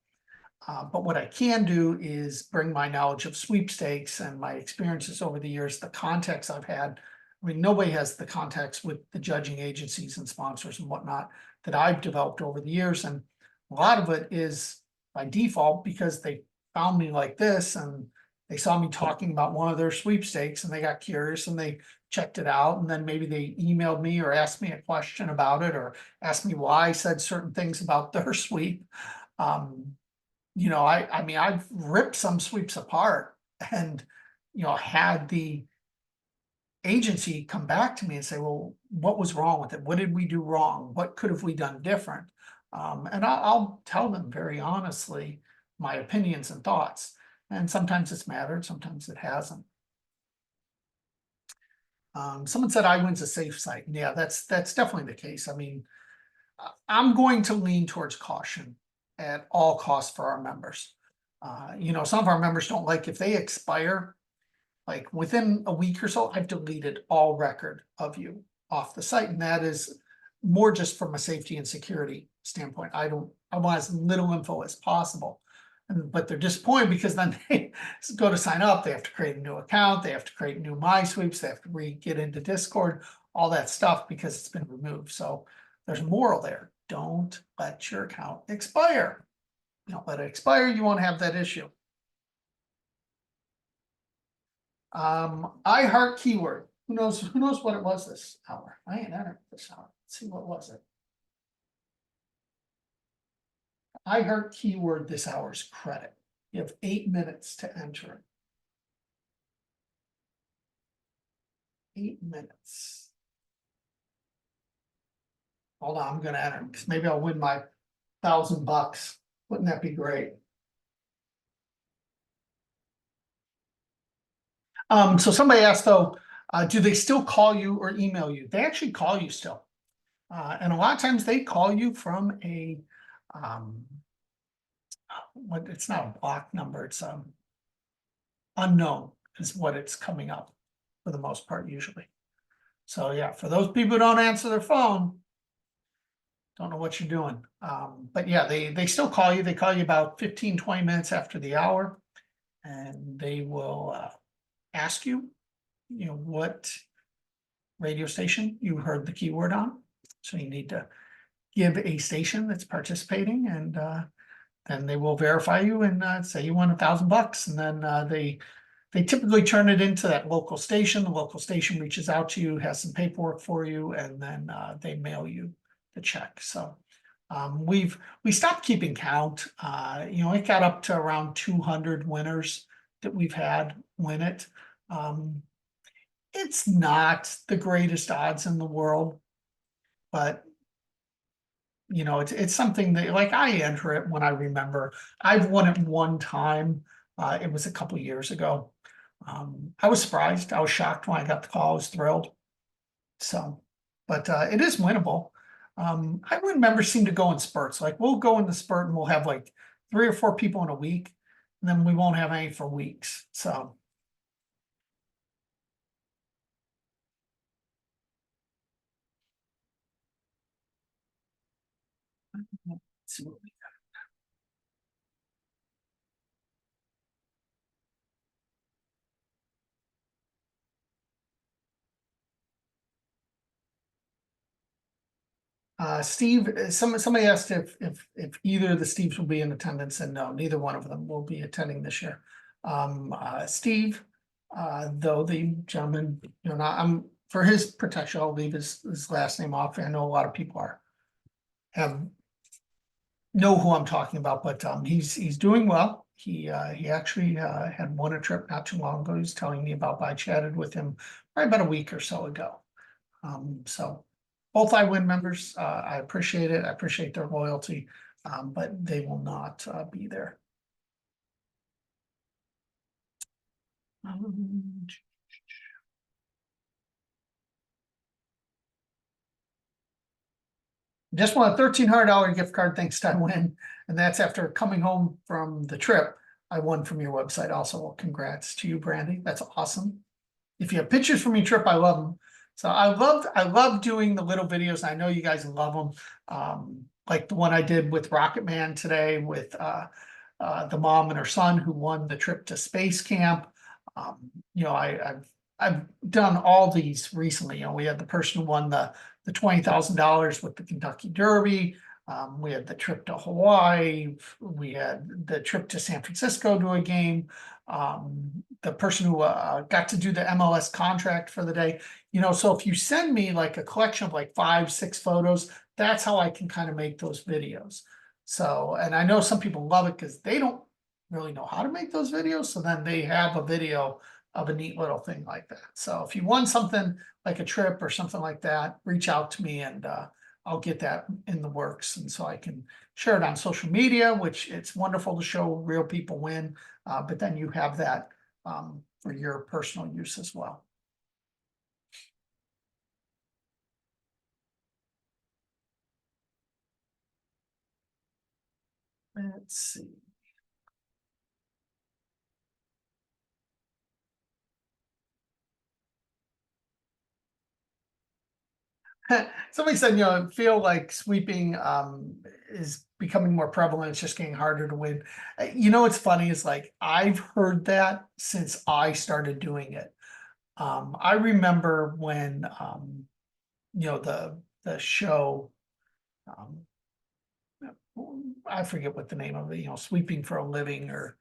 But what I can do is bring my knowledge of sweepstakes and my experiences over the years, the contacts I've had. I mean, nobody has the contacts with the judging agencies and sponsors and whatnot that I've developed over the years. And a lot of it is by default because they found me like this and they saw me talking about one of their sweepstakes and they got curious and they checked it out. And then maybe they emailed me or asked me a question about it or asked me why I said certain things about their sweep. I mean, I've ripped some sweeps apart and, had the agency come back to me and say, well, what was wrong with it? What did we do wrong? What could have we done different? And I'll tell them very honestly my opinions and thoughts. And sometimes it's mattered, sometimes it hasn't. Someone said iWIN's a safe site. And yeah, that's definitely the case. I mean, I'm going to lean towards caution at all costs for our members. Some of our members don't like if they expire, like within a week or so, I've deleted all record of you off the site. And that is more just from a safety and security standpoint. I want as little info as possible. But they're disappointed because then they go to sign up, they have to create a new account, they have to create new My Sweeps, they have to get into Discord, all that stuff because it's been removed. So there's a moral there. Don't let your account expire. You don't let it expire, you won't have that issue. I heart keyword. Who knows what it was this hour? I ain't entered this hour. Let's see, what was it? I heart keyword this hour's credit. You have 8 minutes to enter it. 8 minutes. Hold on, I'm gonna enter because maybe I'll win my $1,000. Wouldn't that be great? So somebody asked though, do they still call you or email you? They actually call you still. And a lot of times they call you from a it's not a block number, it's unknown is what it's coming up for the most part usually. So yeah, for those people who don't answer their phone, don't know what you're doing. But yeah, they still call you. They call you about 15, 20 minutes after the hour, and they will ask you, what radio station you heard the keyword on. So you need to give a station that's participating, and then they will verify you and say you won $1,000, and then they typically turn it into that local station. The local station reaches out to you, has some paperwork for you, and then they mail you the check. So we stopped keeping count. It got up to around 200 winners that we've had win it. It's not the greatest odds in the world, but it's something that, like, I enter it when I remember. I've won it one time. It was a couple years ago. I was surprised. I was shocked when I got the call. I was thrilled. So, but it is winnable. iWIN members seem to go in spurts. Like, we'll go in the spurt and we'll have like 3 or 4 people in a week, and then we won't have any for weeks. So let's see what we Steve, somebody asked if either of the Steves will be in attendance, and no, neither one of them will be attending this year. Steve, though the gentleman, I'm for his protection, I'll leave his last name off. I know a lot of people know who I'm talking about, but he's doing well. He actually had won a trip not too long ago. He was telling me about. I chatted with him probably about a week or so ago. So both iWIN members, I appreciate it. I appreciate their loyalty, but they will not be there. Just won a $1,300 gift card thanks to iWIN, and that's after coming home from the trip I won from your website. Also, well, congrats to you, Brandy. That's awesome. If you have pictures from your trip, I love them. So I love doing the little videos. I know you guys love them. Like the one I did with Rocket Man today with the mom and her son who won the trip to space camp. I've done all these recently. We had the person who won the $20,000 with the Kentucky Derby. We had the trip to Hawaii. We had the trip to San Francisco to a game. The person who got to do the MLS contract for the day. So if you send me like a collection of like 5-6 photos, that's how I can kind of make those videos. So, and I know some people love it because they don't really know how to make those videos. So then they have a video of a neat little thing like that. So if you want something like a trip or something like that, reach out to me and I'll get that in the works. And so I can share it on social media, which it's wonderful to show real people win. But then you have that for your personal use as well. Let's see. Somebody said, feel like sweeping is becoming more prevalent. It's just getting harder to win. What's funny is like I've heard that since I started doing it. I remember when the show, I forget what the name of it, sweeping for a living or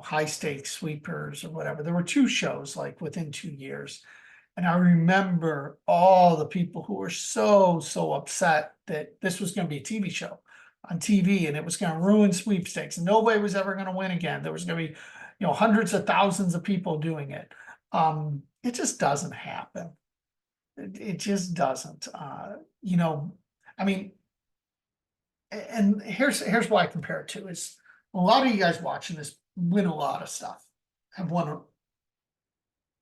high stakes sweepers or whatever. There were 2 shows like within 2 years. And I remember all the people who were so upset that this was going to be a TV show on TV and it was going to ruin sweepstakes and nobody was ever going to win again. There was going to be, hundreds of thousands of people doing it. It just doesn't happen. It just doesn't. I mean, and here's why I compare it to is a lot of you guys watching this win a lot of stuff, have won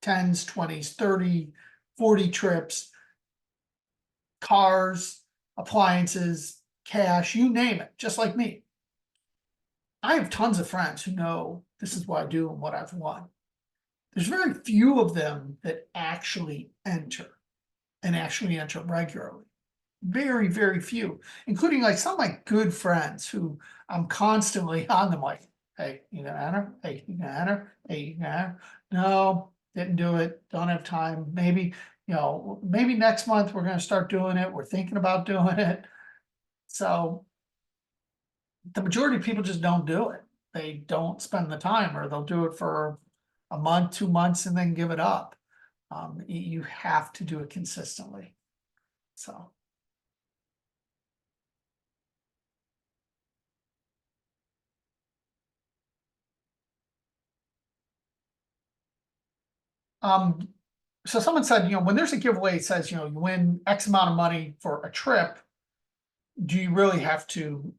10s, 20s, 30, 40 trips, cars, appliances, cash, you name it, just like me. I have tons of friends who know this is what I do and what I've won. There's very few of them that actually enter and actually enter regularly. Very, very few, including like some of my good friends who I'm constantly on them like, hey, you gonna enter? Hey, you gonna enter? Hey, you gonna enter? No, didn't do it. Don't have time. Maybe, maybe next month we're gonna start doing it. We're thinking about doing it. So the majority of people just don't do it. They don't spend the time, or they'll do it for a month, 2 months, and then give it up. You have to do it consistently. So. So someone said, when there's a giveaway, it says, you win X amount of money for a trip. Do you really have to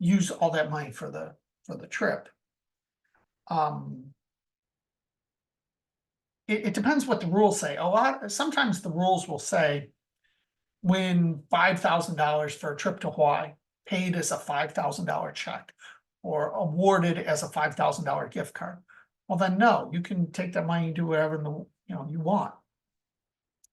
use all that money for the trip? It depends what the rules say. Sometimes the rules will say win $5,000 for a trip to Hawaii, paid as a $5,000 check, or awarded as a $5,000 gift card. Well, then no, you can take that money and do whatever you want.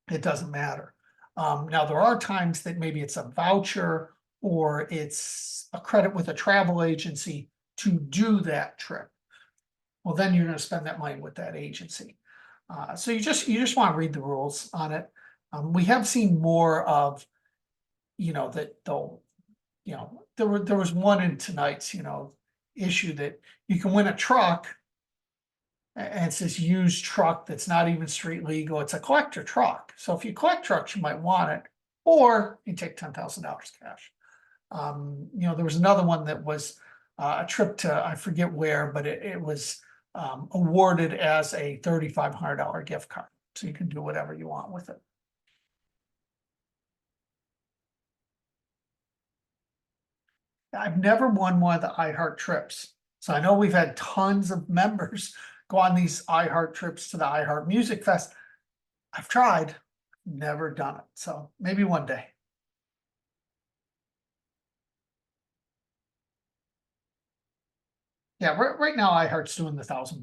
It doesn't matter. Now there are times that maybe it's a voucher or it's a credit with a travel agency to do that trip. Well, then you're going to spend that money with that agency. So you just want to read the rules on it. We have seen more of that they'll, there was one in tonight's, issue that you can win a truck. And it's this used truck that's not even street legal. It's a collector truck. So if you collect trucks, you might want it, or you take $10,000 cash. There was another one that was a trip to, I forget where, but it was awarded as a $3,500 gift card. So you can do whatever you want with it. I've never won one of the iHeart trips. So I know we've had tons of members go on these iHeart trips to the iHeart Music Fest. I've tried, never done it. So maybe one day. Yeah, right now iHeart's doing the $1,000.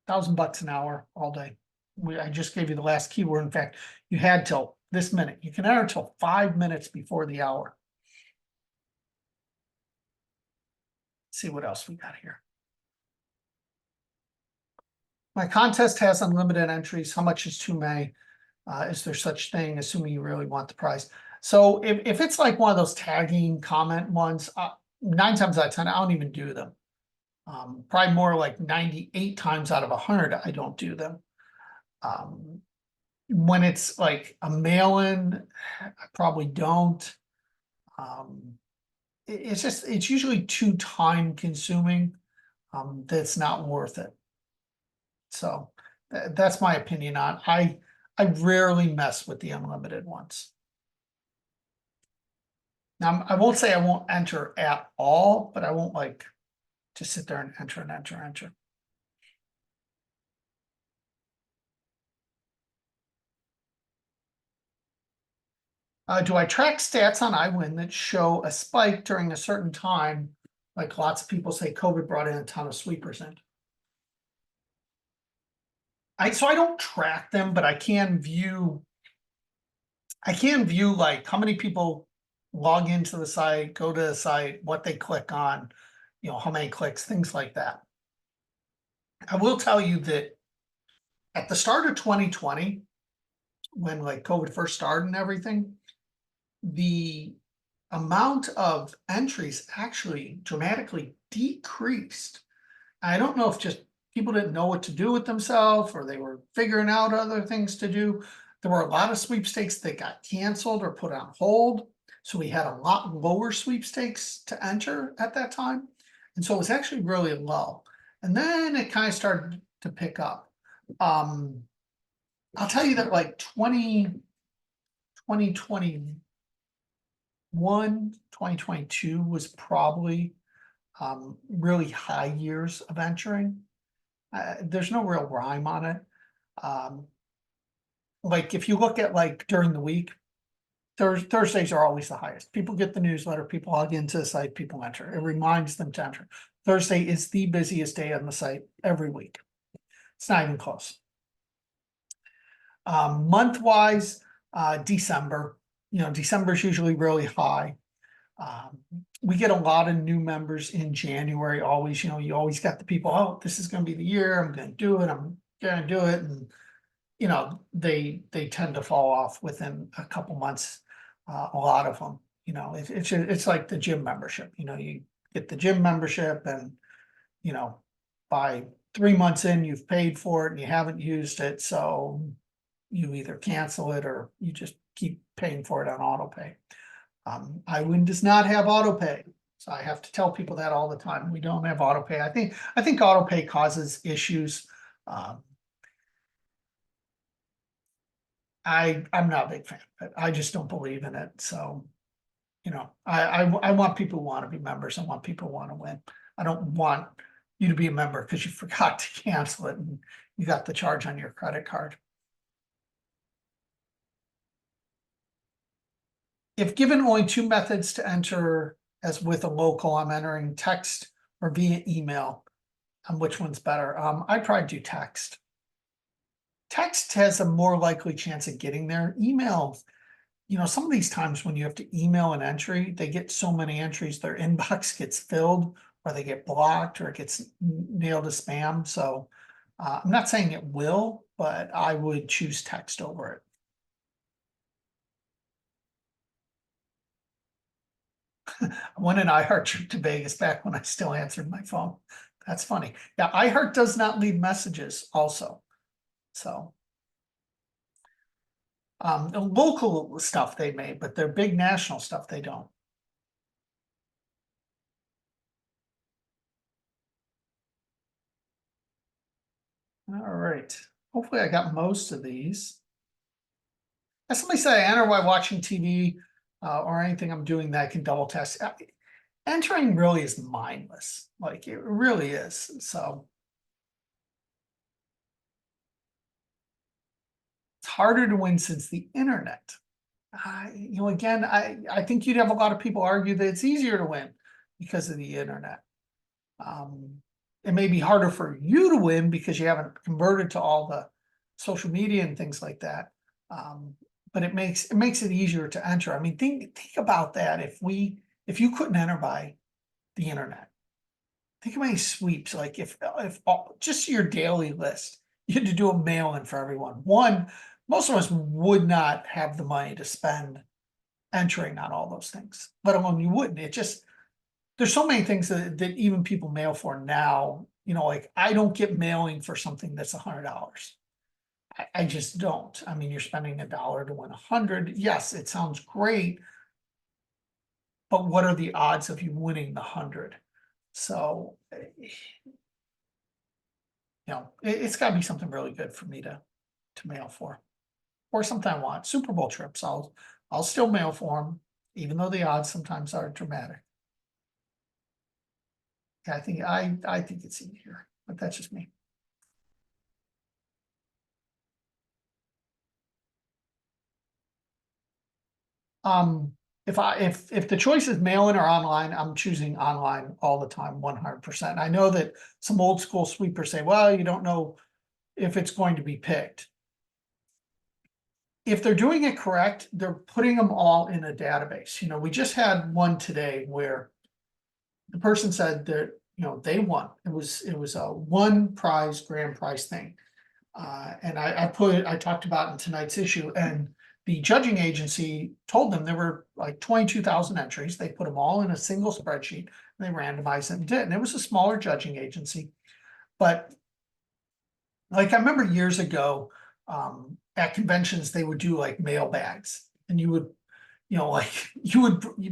$1,000 an hour all day. I just gave you the last keyword. In fact, you had till this minute. You can enter till 5 minutes before the hour. Let's see what else we got here. My contest has unlimited entries. How much is too many? Is there such thing, assuming you really want the prize? So if it's like one of those tagging comment ones, 9 times out of 10, I don't even do them. Probably more like 98 times out of 100, I don't do them. When it's like a mail-in, I probably don't. It's usually too time consuming. That's not worth it. So that's my opinion on. I rarely mess with the unlimited ones. Now I won't say I won't enter at all, but I won't like just sit there and enter and enter and enter. Do I track stats on iWIN that show a spike during a certain time? Like lots of people say COVID brought in a ton of sweepers in. So I don't track them, but I can view like how many people log into the site, go to the site, what they click on, how many clicks, things like that. I will tell you that at the start of 2020, when like COVID first started and everything, the amount of entries actually dramatically decreased. I don't know if just people didn't know what to do with themselves or they were figuring out other things to do. There were a lot of sweepstakes that got canceled or put on hold. So we had a lot lower sweepstakes to enter at that time. And so it was actually really low. And then it kind of started to pick up. I'll tell you that like 2022 was probably really high years of entering. There's no real rhyme on it. Like if you look at like during the week, Thursdays are always the highest. People get the newsletter, people log into the site, people enter. It reminds them to enter. Thursday is the busiest day on the site every week. It's not even close. Month-wise, December. December is usually really high. We get a lot of new members in January. Always, you always got the people, oh, this is going to be the year. I'm going to do it. I'm going to do it. And, they tend to fall off within a couple months. A lot of them, it's like the gym membership. You get the gym membership and, by 3 months in, you've paid for it and you haven't used it. So you either cancel it or you just keep paying for it on auto pay. iWIN does not have auto pay. So I have to tell people that all the time. We don't have auto pay. I think auto pay causes issues. I'm not a big fan of it. I just don't believe in it. So, I want people who want to be members. I want people who want to win. I don't want you to be a member because you forgot to cancel it and you got the charge on your credit card. If given only 2 methods to enter, as with a local, I'm entering text or via email, which one's better? I'd probably do text. Text has a more likely chance of getting there. Email, some of these times when you have to email an entry, they get so many entries, their inbox gets filled or they get blocked or it gets nailed to spam. So I'm not saying it will, but I would choose text over it. I went an iHeart trip to Vegas back when I still answered my phone. That's funny. Yeah, iHeart does not leave messages also. So. The local stuff they may, but their big national stuff they don't. All right. Hopefully I got most of these. As somebody said, I enter while watching TV or anything I'm doing that I can double test. Entering really is mindless. Like it really is. So it's harder to win since the internet. Again, I think you'd have a lot of people argue that it's easier to win because of the internet. It may be harder for you to win because you haven't converted to all the social media and things like that. But it makes it easier to enter. I mean, think about that. If you couldn't enter by the internet, think of any sweeps. Like if just your daily list, you had to do a mail-in for everyone. One, most of us would not have the money to spend entering on all those things, let alone you wouldn't. There's so many things that even people mail for now. Like I don't get mailing for something that's $100. I just don't. I mean, you're spending $1 to win 100. Yes, it sounds great, but what are the odds of you winning the 100? So, it's got to be something really good for me to mail for, or something I want. Super Bowl trips, I'll still mail for them, even though the odds sometimes are dramatic. I think it's easier, but that's just me. If the choice is mail-in or online, I'm choosing online all the time, 100%. I know that some old school sweepers say, well, you don't know if it's going to be picked. If they're doing it correct, they're putting them all in a database. We just had one today where the person said that, they won. It was a one prize, grand prize thing. And I talked about in tonight's issue, and the judging agency told them there were like 22,000 entries. They put them all in a single spreadsheet, and they randomized it and did. And it was a smaller judging agency. But like I remember years ago, at conventions, they would do like mail bags, and you would,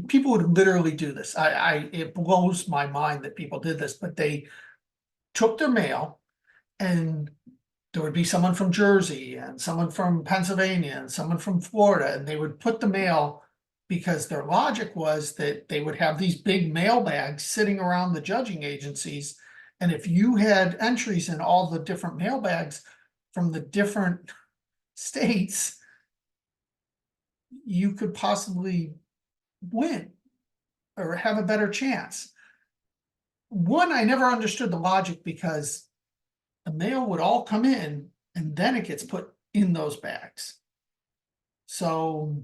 people would literally do this. It blows my mind that people did this, but they took their mail, and there would be someone from Jersey and someone from Pennsylvania and someone from Florida, and they would put the mail, because their logic was that they would have these big mail bags sitting around the judging agencies. And if you had entries in all the different mail bags from the different states, you could possibly win or have a better chance. One, I never understood the logic, because the mail would all come in and then it gets put in those bags. So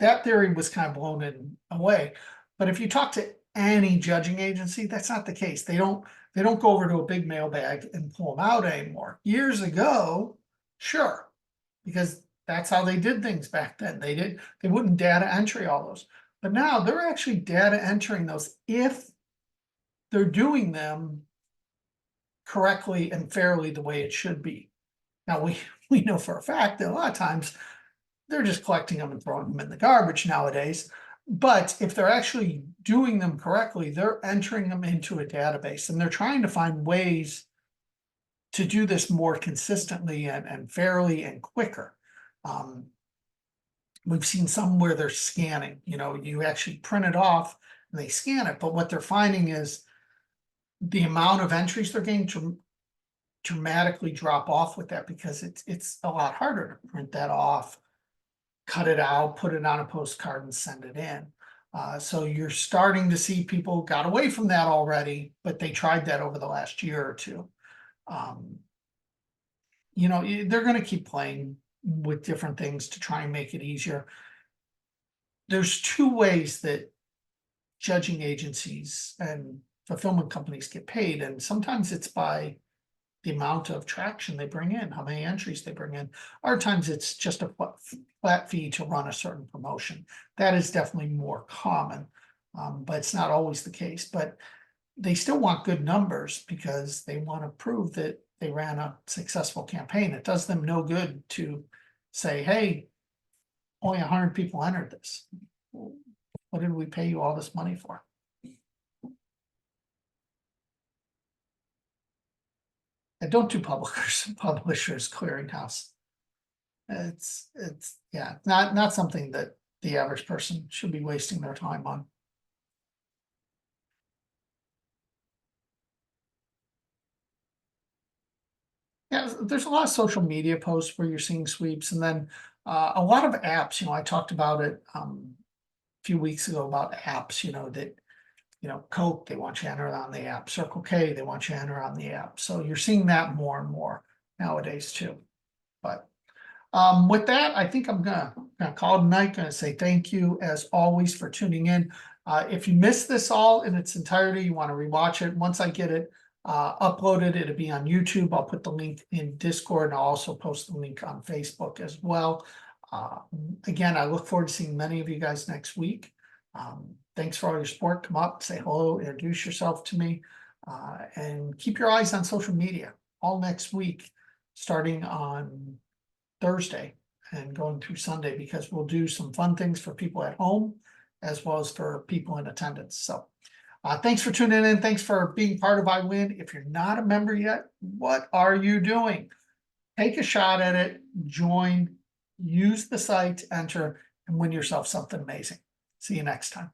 that theory was kind of blown away. But if you talk to any judging agency, that's not the case. They don't go over to a big mail bag and pull them out anymore. Years ago, sure, because that's how they did things back then. They wouldn't data entry all those. But now they're actually data entering those if they're doing them correctly and fairly the way it should be. Now we know for a fact that a lot of times they're just collecting them and throwing them in the garbage nowadays. But if they're actually doing them correctly, they're entering them into a database, and they're trying to find ways to do this more consistently and fairly and quicker. We've seen some where they're scanning, you actually print it off and they scan it, but what they're finding is the amount of entries they're getting to dramatically drop off with that, because it's a lot harder to print that off, cut it out, put it on a postcard and send it in. So you're starting to see people got away from that already, but they tried that over the last year or two. They're going to keep playing with different things to try and make it easier. There's two ways that judging agencies and fulfillment companies get paid, and sometimes it's by the amount of traction they bring in, how many entries they bring in. Other times it's just a flat fee to run a certain promotion. That is definitely more common. But it's not always the case, but they still want good numbers because they want to prove that they ran a successful campaign. It does them no good to say, hey, only 100 people entered this. What did we pay you all this money for? And don't do publishers clearinghouse. It's yeah, not something that the average person should be wasting their time on. Yeah, there's a lot of social media posts where you're seeing sweeps, and then a lot of apps. You know, I talked about it a few weeks ago about apps. You know that Coke, they want you to enter it on the app. Circle K, they want you to enter on the app. So you're seeing that more and more nowadays too. But with that, I think I'm gonna call it a night. Gonna say thank you as always for tuning in. If you missed this all in its entirety, you want to rewatch it. Once I get it uploaded, it'll be on YouTube. I'll put the link in Discord, and I'll also post the link on Facebook as well. Again, I look forward to seeing many of you guys next week. Thanks for all your support. Come up, say hello, introduce yourself to me, and keep your eyes on social media all next week, starting on Thursday and going through Sunday, because we'll do some fun things for people at home as well as for people in attendance. So thanks for tuning in. Thanks for being part of iWIN. If you're not a member yet, what are you doing? Take a shot at it, join, use the site, enter, and win yourself something amazing. See you next time.